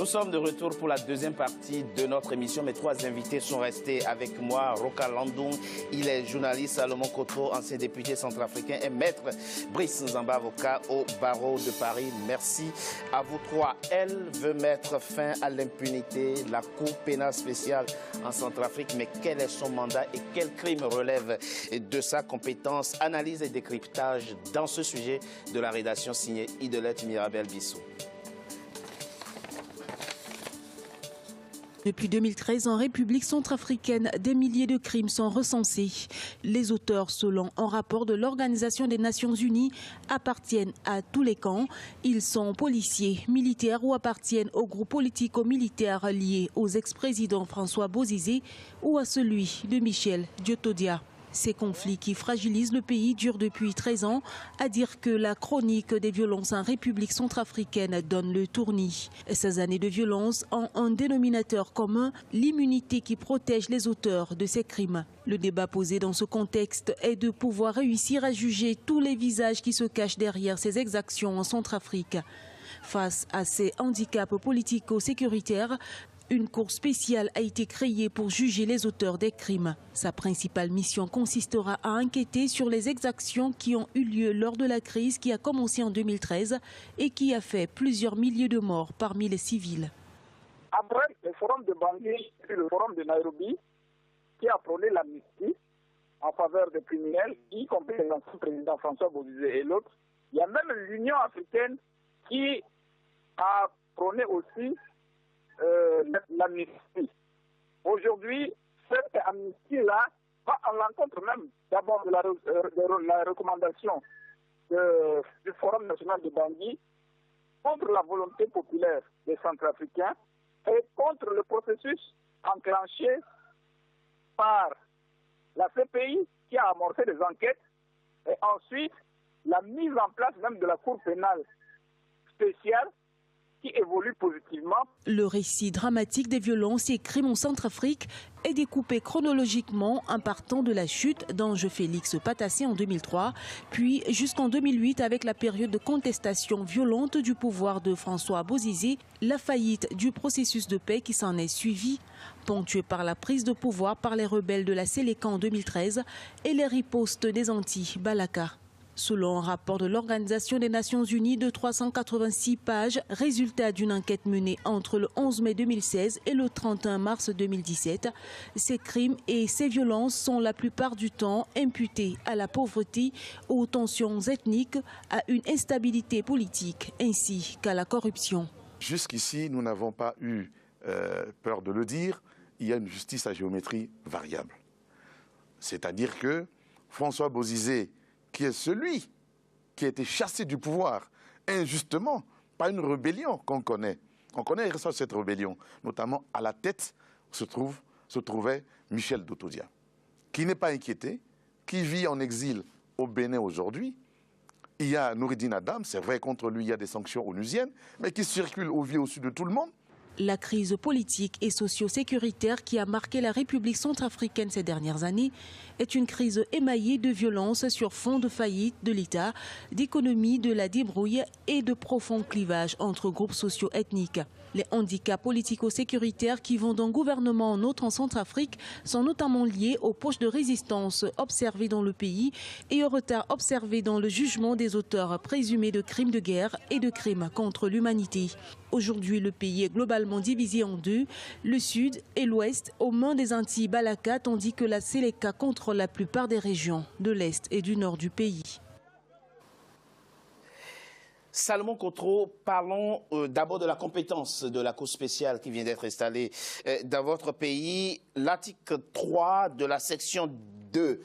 Nous sommes de retour pour la deuxième partie de notre émission. Mes trois invités sont restés avec moi. Roka Landung, il est journaliste. Salomon Kotro, ancien député centrafricain, et maître Brice Nzamba, avocat au barreau de Paris. Merci à vous trois. Elle veut mettre fin à l'impunité, la Cour pénale spéciale en Centrafrique. Mais quel est son mandat et quel crime relève de sa compétence? Analyse et décryptage dans ce sujet de la rédaction signée Idelette Mirabel Bissou. Depuis 2013, en République centrafricaine, des milliers de crimes sont recensés. Les auteurs, selon un rapport de l'Organisation des Nations Unies, appartiennent à tous les camps. Ils sont policiers, militaires ou appartiennent aux groupes politico-militaires liés aux ex-présidents François Bozizé ou à celui de Michel Diotodia. Ces conflits qui fragilisent le pays durent depuis 13 ans, à dire que la chronique des violences en République centrafricaine donne le tournis. Ces années de violence ont un dénominateur commun, l'immunité qui protège les auteurs de ces crimes. Le débat posé dans ce contexte est de pouvoir réussir à juger tous les visages qui se cachent derrière ces exactions en Centrafrique. Face à ces handicaps politico-sécuritaires, une cour spéciale a été créée pour juger les auteurs des crimes. Sa principale mission consistera à enquêter sur les exactions qui ont eu lieu lors de la crise qui a commencé en 2013 et qui a fait plusieurs milliers de morts parmi les civils. Après le forum de Bangui et le forum de Nairobi, qui a prôné l'amnistie en faveur des criminels, y compris l'ancien président François Bozizé et l'autre, il y a même l'Union africaine qui a prôné aussi l'amnistie. Aujourd'hui, cette amnistie-là va à l'encontre même d'abord de la recommandation du Forum national de Bangui contre la volonté populaire des Centrafricains et contre le processus enclenché par la CPI qui a amorcé des enquêtes et ensuite la mise en place même de la Cour pénale spéciale qui évolue positivement. Le récit dramatique des violences et crimes en Centrafrique est découpé chronologiquement en partant de la chute d'Ange Félix Patassé en 2003, puis jusqu'en 2008 avec la période de contestation violente du pouvoir de François Bozizé, la faillite du processus de paix qui s'en est suivi, ponctuée par la prise de pouvoir par les rebelles de la Séléka en 2013 et les ripostes des anti-Balaka. Selon un rapport de l'Organisation des Nations Unies de 386 pages, résultat d'une enquête menée entre le 11 mai 2016 et le 31 mars 2017, ces crimes et ces violences sont la plupart du temps imputés à la pauvreté, aux tensions ethniques, à une instabilité politique ainsi qu'à la corruption. Jusqu'ici, nous n'avons pas eu peur de le dire, il y a une justice à géométrie variable. C'est-à-dire que François Bozizé, qui est celui qui a été chassé du pouvoir injustement par une rébellion qu'on connaît. On connaît les ressorts de cette rébellion, notamment à la tête se trouvait Michel Diotodia, qui n'est pas inquiété, qui vit en exil au Bénin aujourd'hui. Il y a Noureddine Adam, c'est vrai, contre lui il y a des sanctions onusiennes, mais qui circule au vu au-dessus de tout le monde. La crise politique et socio-sécuritaire qui a marqué la République centrafricaine ces dernières années est une crise émaillée de violences sur fond de faillite de l'État, d'économie, de la débrouille et de profonds clivages entre groupes socio-ethniques. Les handicaps politico-sécuritaires qui vont d'un gouvernement en autre en Centrafrique sont notamment liés aux poches de résistance observées dans le pays et au retard observé dans le jugement des auteurs présumés de crimes de guerre et de crimes contre l'humanité. Aujourd'hui, le pays est globalement divisé en deux, le sud et l'ouest aux mains des anti-Balaka, tandis que la Séléka contrôle la plupart des régions de l'est et du nord du pays. Salomon Kotro, parlons d'abord de la compétence de la Cour spéciale qui vient d'être installée dans votre pays. L'article 3 de la section 2,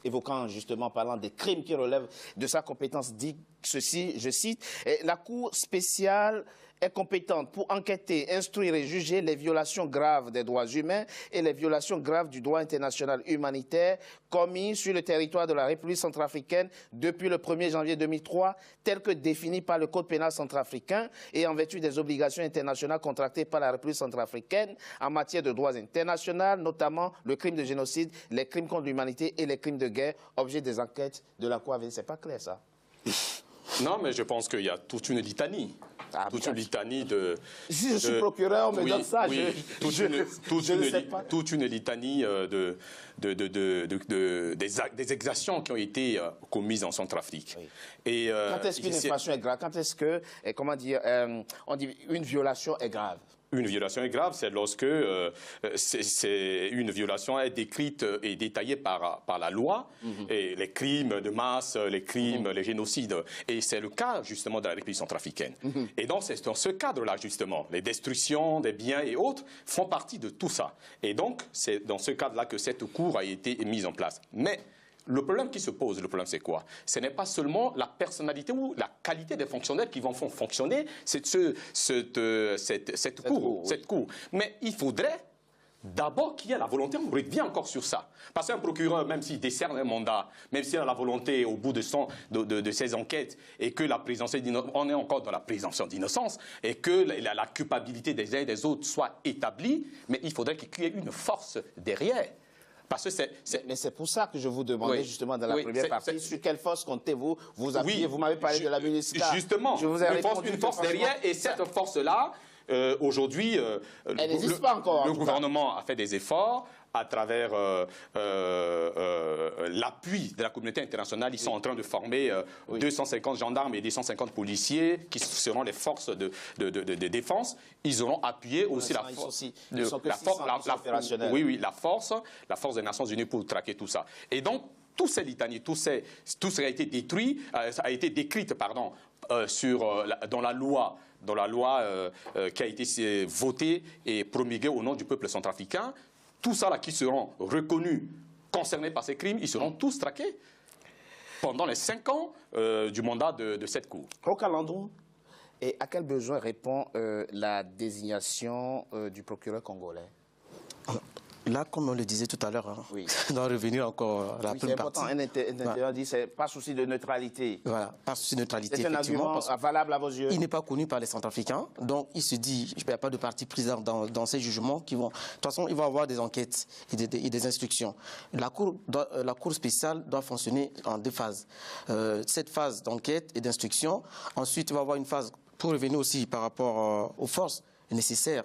évoquant justement, parlant des crimes qui relèvent de sa compétence, dit ceci, je cite, « La Cour spéciale est compétente pour enquêter, instruire et juger les violations graves des droits humains et les violations graves du droit international humanitaire commis sur le territoire de la République centrafricaine depuis le 1er janvier 2003, tel que défini par le Code pénal centrafricain et en vertu des obligations internationales contractées par la République centrafricaine en matière de droits internationaux, notamment le crime de génocide, les crimes contre l'humanité et les crimes de guerre, objet des enquêtes de la Cour. C'est pas clair, ça? Non, mais je pense qu'il y a toute une litanie toute une litanie de... Si je suis procureur, on me donne ça, je ne sais pas. Toute une litanie des exactions qui ont été commises en Centrafrique. Oui. Et, quand est-ce qu'une infraction est grave? Quand est-ce que, comment dire, on dit une violation est grave? Une violation est grave, c'est lorsque une violation est décrite et détaillée par la loi, et les crimes de masse, les crimes, les génocides. Et c'est le cas, justement, de la République centrafricaine. Et donc, c'est dans ce cadre-là, justement, les destructions des biens et autres font partie de tout ça. Et donc, c'est dans ce cadre-là que cette cour a été mise en place. Mais le problème qui se pose, le problème c'est quoi? Ce n'est pas seulement la personnalité ou la qualité des fonctionnaires qui vont faire fonctionner cette cour. Mais il faudrait d'abord qu'il y ait la volonté, on revient encore sur ça. Parce qu'un procureur, même s'il décerne un mandat, même s'il a la volonté au bout de ses enquêtes, et que la présomption d'innocence, on est encore dans la présomption d'innocence, et que la culpabilité des uns et des autres soit établie, mais il faudrait qu'il y ait une force derrière. Parce que mais c'est pour ça que je vous demandais justement dans la première partie, sur quelle force comptez-vous vous appuyer? Vous m'avez parlé de la MINUSCA. Justement, je vous ai répondu une force derrière, et cette force-là, aujourd'hui, le gouvernement a fait des efforts à travers l'appui de la communauté internationale. Ils sont en train de former 250 gendarmes et 250 policiers qui seront les forces de défense. Ils auront appuyé aussi la force des Nations Unies pour traquer tout ça. Et donc, tous ces litanies, tout ce qui a été détruit, a été décrite, pardon, dans la loi qui a été votée et promulguée au nom du peuple centrafricain. Tout ça là qui seront reconnus, concernés par ces crimes, ils seront tous traqués pendant les 5 ans du mandat de cette cour. Roch Alandou, et à quel besoin répond la désignation du procureur congolais? Là, comme on le disait tout à l'heure, on doit revenir encore à la première partie. C'est important. Un intérieur dit c'est pas souci de neutralité. Voilà, pas souci de neutralité. C'est un argument valable à vos yeux. Il n'est pas connu par les Centrafricains, donc il se dit il n'y a pas de partie prise dans ces jugements qui vont. De toute façon, il va y avoir des enquêtes et des instructions. La cour spéciale doit fonctionner en 2 phases. Cette phase d'enquête et d'instruction. Ensuite, il va y avoir une phase pour revenir aussi par rapport aux forces nécessaires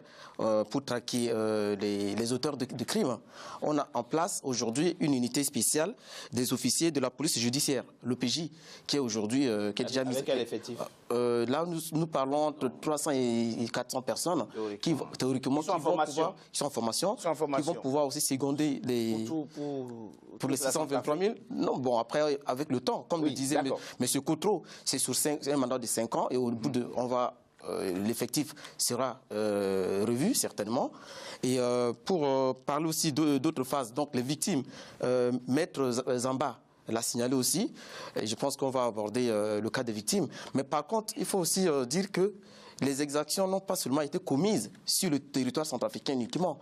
pour traquer les auteurs de crimes. On a en place aujourd'hui une unité spéciale des officiers de la police judiciaire, l'OPJ, qui est aujourd'hui qui est déjà mise. Avec quel effectif? Là, nous parlons entre 300 et 400 personnes qui théoriquement sont en formation, qui vont pouvoir aussi seconder les pour les 623 000. Non, bon, après, avec le temps, comme le disait M. Coutreau, c'est sur un mandat de 5 ans et au bout de, l'effectif sera revu certainement. Et pour parler aussi d'autres phases, donc les victimes, Maître Zamba l'a signalé aussi, et je pense qu'on va aborder le cas des victimes. Mais par contre, il faut aussi dire que les exactions n'ont pas seulement été commises sur le territoire centrafricain uniquement.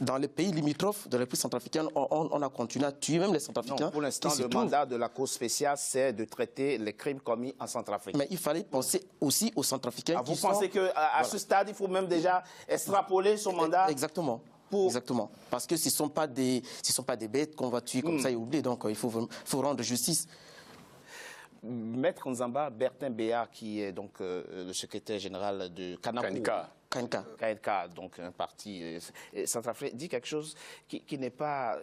Dans les pays limitrophes de la République centrafricaine, on a continué à tuer même les Centrafricains. Non, pour l'instant, le mandat de la Cour spéciale, c'est de traiter les crimes commis en Centrafrique. Mais il fallait penser aussi aux Centrafricains. Vous pensez qu'à ce stade, il faut même déjà extrapoler son mandat? Exactement. Exactement. Parce que ce ne sont pas des bêtes qu'on va tuer comme ça et oublier. Donc il faut rendre justice. Maître Nzamba, Bertin Béa, qui est donc le secrétaire général de KNK, donc un parti centrafricain, dit quelque chose qui n'est pas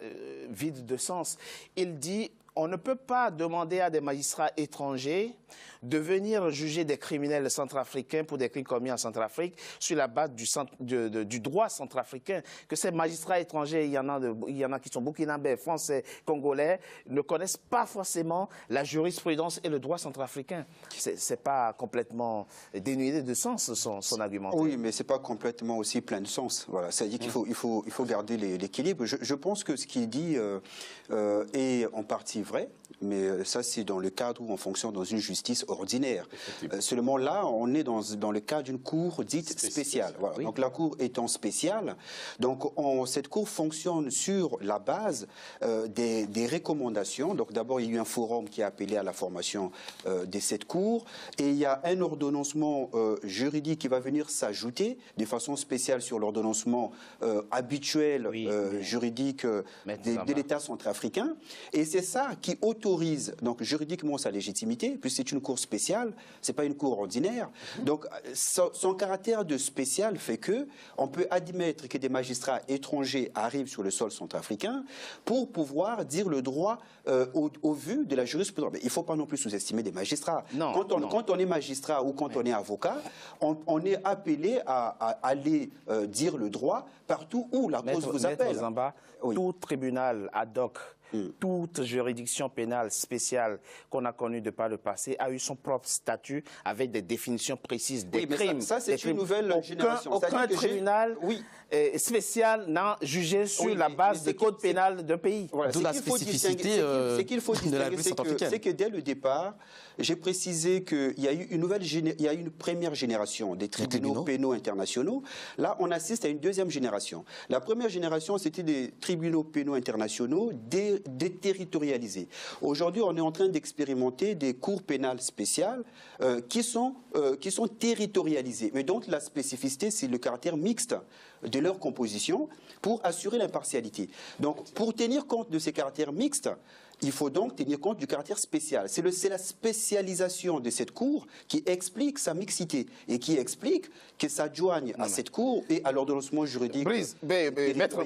vide de sens. Il dit on ne peut pas demander à des magistrats étrangers de venir juger des criminels centrafricains pour des crimes commis en Centrafrique sur la base du droit centrafricain. Que ces magistrats étrangers, il y en a qui sont burkinabés, français, congolais, ne connaissent pas forcément la jurisprudence et le droit centrafricain. C'est pas complètement dénué de sens son argumentaire. Oui, mais c'est pas complètement aussi plein de sens. Voilà, c'est-à-dire qu'il faut garder l'équilibre. Je pense que ce qu'il dit est en partie vrai, mais ça c'est dans le cadre où on fonctionne dans une justice ordinaire. Seulement là, on est dans le cadre d'une cour dite spéciale. Voilà. Oui. Donc la cour étant spéciale, donc cette cour fonctionne sur la base des recommandations. Donc d'abord, il y a eu un forum qui a appelé à la formation de cette cour, et il y a un ordonnancement juridique qui va venir s'ajouter de façon spéciale sur l'ordonnancement habituel juridique de l'État centrafricain. Et c'est ça qui autorise autorise donc juridiquement sa légitimité, puisque c'est une cour spéciale, c'est pas une cour ordinaire. Donc son caractère de spécial fait que on peut admettre que des magistrats étrangers arrivent sur le sol centrafricain pour pouvoir dire le droit au vu de la jurisprudence. Mais il ne faut pas non plus sous-estimer des magistrats. Non, quand on est magistrat ou quand on est avocat, on est appelé à aller dire le droit partout où la cause vous appelle. Zamba, oui. Tout tribunal ad hoc, toute juridiction pénale spéciale qu'on a connue de par le passé a eu son propre statut avec des définitions précises des crimes. Ça c'est une nouvelle génération. Aucun tribunal spécial n'a jugé sur la base des codes pénals d'un pays. Voilà, d'où la spécificité de la République centrafricaine. C'est que dès le départ, j'ai précisé qu'il y a eu une première génération des tribunaux pénaux internationaux. Là, on assiste à une deuxième génération. La première génération, c'était des tribunaux pénaux internationaux déterritorialisés. Aujourd'hui, on est en train d'expérimenter des cours pénales spéciales qui sont territorialisées. Mais donc, la spécificité, c'est le caractère mixte de leur composition pour assurer l'impartialité. Donc, pour tenir compte de ces caractères mixtes, il faut donc tenir compte du caractère spécial. C'est la spécialisation de cette cour qui explique sa mixité et qui explique que s'adjoigne à cette cour et à l'ordonnancement juridique. Maître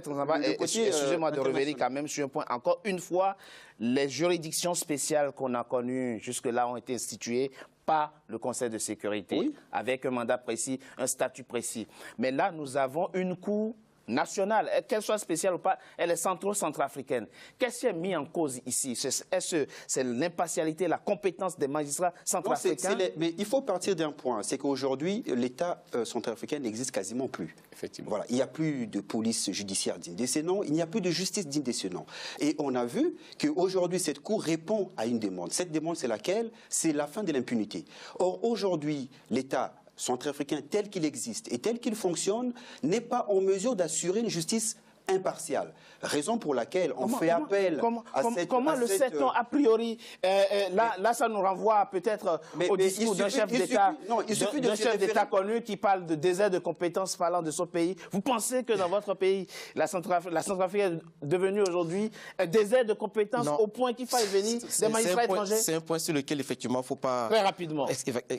Zamba, excusez-moi de revenir quand même sur un point. Encore une fois, les juridictions spéciales qu'on a connues jusque-là ont été instituées par le Conseil de sécurité, avec un mandat précis, un statut précis. Mais là, nous avons une cour nationale, qu'elle soit spéciale ou pas, elle est centrafricaine. Qu'est-ce qui est mis en cause ici? C'est l'impartialité, la compétence des magistrats centrafricains? Mais il faut partir d'un point, c'est qu'aujourd'hui, l'État centrafricain n'existe quasiment plus. Effectivement. Voilà, il n'y a plus de police judiciaire digne de ses noms, il n'y a plus de justice digne de ses noms. Et on a vu qu'aujourd'hui, cette Cour répond à une demande. Cette demande, c'est laquelle? C'est la fin de l'impunité. Or, aujourd'hui, l'État centrafricain tel qu'il existe et tel qu'il fonctionne n'est pas en mesure d'assurer une justice impartiale. Raison pour laquelle on fait appel à cette... Comment le sait-on a priori? Là, ça nous renvoie peut-être au discours d'un chef d'État, d'un chef d'État connu qui parle de désert de compétences parlant de son pays. Vous pensez que dans votre pays, la Centrafrique est devenue aujourd'hui un désert de compétences au point qu'il faille venir des magistrats étrangers? C'est un point sur lequel, effectivement, il ne faut pas... Très rapidement.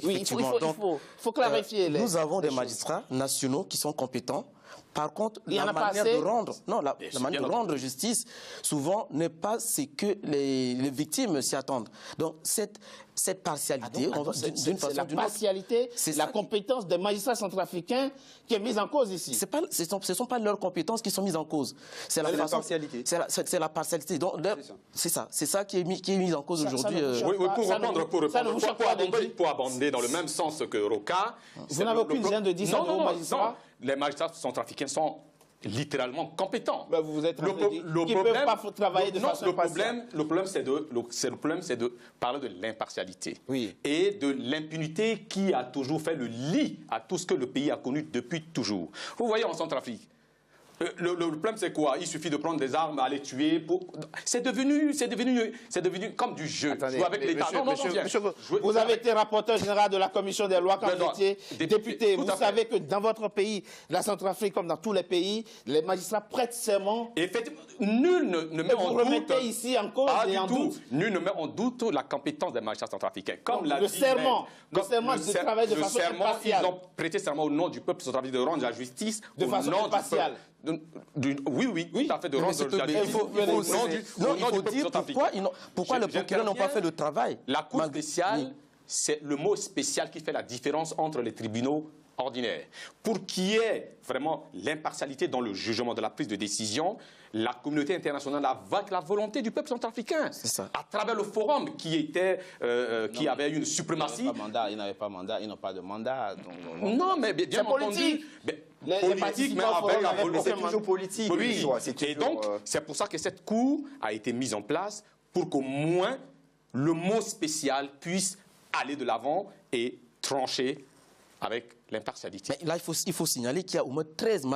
Oui, il faut clarifier. Nous avons des magistrats nationaux qui sont compétents. Par contre, la manière de rendre justice, souvent, n'est pas ce que les victimes s'y attendent. Donc, cette partialité, d'une façon ou d'une autre... La partialité, c'est la compétence des magistrats centrafricains qui est mise en cause ici. Ce ne sont pas leurs compétences qui sont mises en cause. C'est la partialité. C'est la partialité. C'est ça qui est mis en cause aujourd'hui. Pour abonder dans le même sens que Roca... Vous n'avez aucune gêne de dire ça aux magistrats? Les magistrats centrafricains sont littéralement compétents. Ben vous êtes qui ne peuvent pas travailler de façon impartiale. Le problème, c'est de parler de l'impartialité et de l'impunité qui a toujours fait le lit à tout ce que le pays a connu depuis toujours. Vous voyez en Centrafrique, le problème c'est quoi? Il suffit de prendre des armes, aller tuer. C'est devenu comme du jeu. Attendez, jouer avec l'État. Vous avez été rapporteur général de la commission des lois quand vous étiez député. Vous savez que dans votre pays, la Centrafrique, comme dans tous les pays, les magistrats prêtent serment. Effectivement, nul ne met en doute. Vous remettez ici en cause et en doute. Nul ne met en doute la compétence des magistrats centrafricains. Comme le serment de travailler de façon impartiale. Ils ont prêté serment au nom du peuple centrafricain de rendre la justice de façon impartiale. Oui, tout à fait, de rendre il faut dire pourquoi les procureurs n'ont pas fait le travail. La Cour spéciale, c'est le mot spécial qui fait la différence entre les tribunaux ordinaires. Pour qu'il y ait vraiment l'impartialité dans le jugement de la prise de décision, la communauté internationale avec la volonté du peuple centrafricain, à travers le forum qui avait une suprématie. Ils n'avaient pas mandat, ils n'ont pas de mandat. Non, mais bien entendu. Politique, mais avec la volonté. C'est toujours politique. Et donc, c'est pour ça que cette cour a été mise en place pour qu'au moins le mot spécial puisse aller de l'avant et trancher avec l'impartialité. Mais là, il faut signaler qu'il y a au moins 13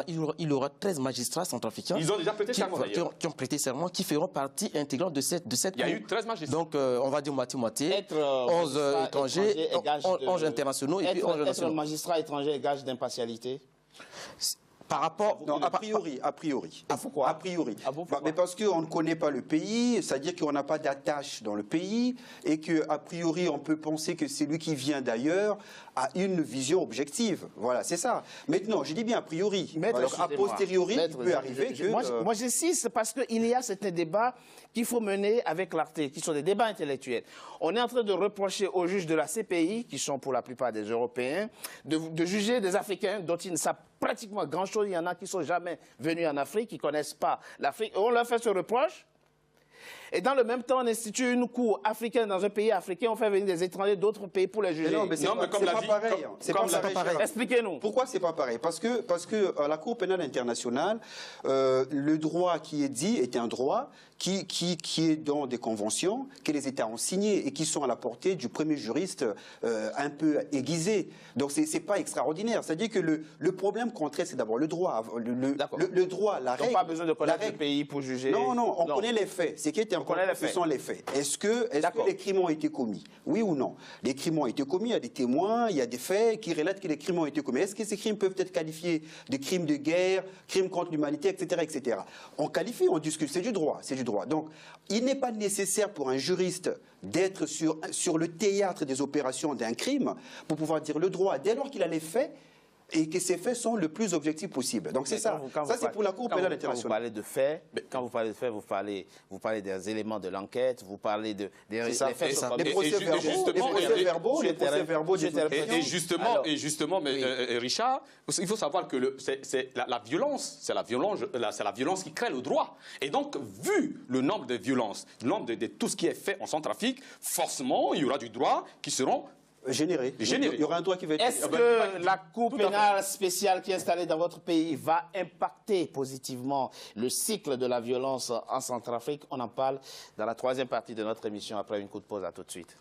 magistrats centrafricains. Ils ont déjà prêté serment, d'ailleurs. Qui ont prêté serment, qui feront partie intégrante de cette Il y a eu 13 magistrats. Donc, on va dire moitié-moitié. 11 étrangers, 11 internationaux et puis 11 nationaux. Être un magistrat étranger est gage d'impartialité? Par rapport... Non, a priori. Ah, pourquoi? A priori. Ah bon, pourquoi? Mais parce qu'on ne connaît pas le pays, c'est-à-dire qu'on n'a pas d'attache dans le pays, et qu'a priori, on peut penser que celui qui vient d'ailleurs a une vision objective. Voilà, c'est ça. Maintenant, je dis bien a priori. Alors, a posteriori, il peut arriver que... Moi, j'insiste parce qu'il y a certains débats qu'il faut mener avec l'Arte, qui sont des débats intellectuels. On est en train de reprocher aux juges de la CPI, qui sont pour la plupart des Européens, de juger des Africains dont ils ne savent pratiquement grand-chose. Il y en a qui ne sont jamais venus en Afrique, qui ne connaissent pas l'Afrique. On leur fait ce reproche. Et dans le même temps, on institue une cour africaine dans un pays africain, on fait venir des étrangers d'autres pays pour les juger. Non, mais c'est pas pareil. C'est pas pareil. Expliquez-nous. Pourquoi c'est pas pareil? Parce que à la Cour pénale internationale, le droit qui est dit est un droit qui est dans des conventions que les États ont signées et qui sont à la portée du premier juriste un peu aiguisé. Donc c'est pas extraordinaire. C'est-à-dire que le problème qu'on traite, c'est d'abord le droit. Le droit, la règle. Donc pas besoin de connaître le pays pour juger. Non, on connaît les faits. Ce qui est important, ce sont les faits. Est-ce que les crimes ont été commis? Oui ou non? Les crimes ont été commis, il y a des témoins, il y a des faits qui relatent que les crimes ont été commis. Est-ce que ces crimes peuvent être qualifiés de crimes de guerre, crimes contre l'humanité, etc., etc. On qualifie, on discute, c'est du droit, Donc, il n'est pas nécessaire pour un juriste d'être sur le théâtre des opérations d'un crime pour pouvoir dire le droit, dès lors qu'il a les faits, et que ces faits sont le plus objectifs possible. Donc c'est ça. Ça, c'est pour la Cour pénale internationale. Quand vous parlez de faits, vous parlez des éléments de l'enquête, vous parlez des faits. Les procès-verbaux, Et justement, mais Richard, il faut savoir que c'est la violence qui crée le droit. Et donc, vu le nombre de violences, le nombre de tout ce qui est fait en Centrafrique, forcément, il y aura du droit qui seront généré. Il y aura un droit qui va être... Est-ce que la Cour pénale spéciale qui est installée dans votre pays va impacter positivement le cycle de la violence en Centrafrique? On en parle dans la troisième partie de notre émission après une courte pause. À tout de suite.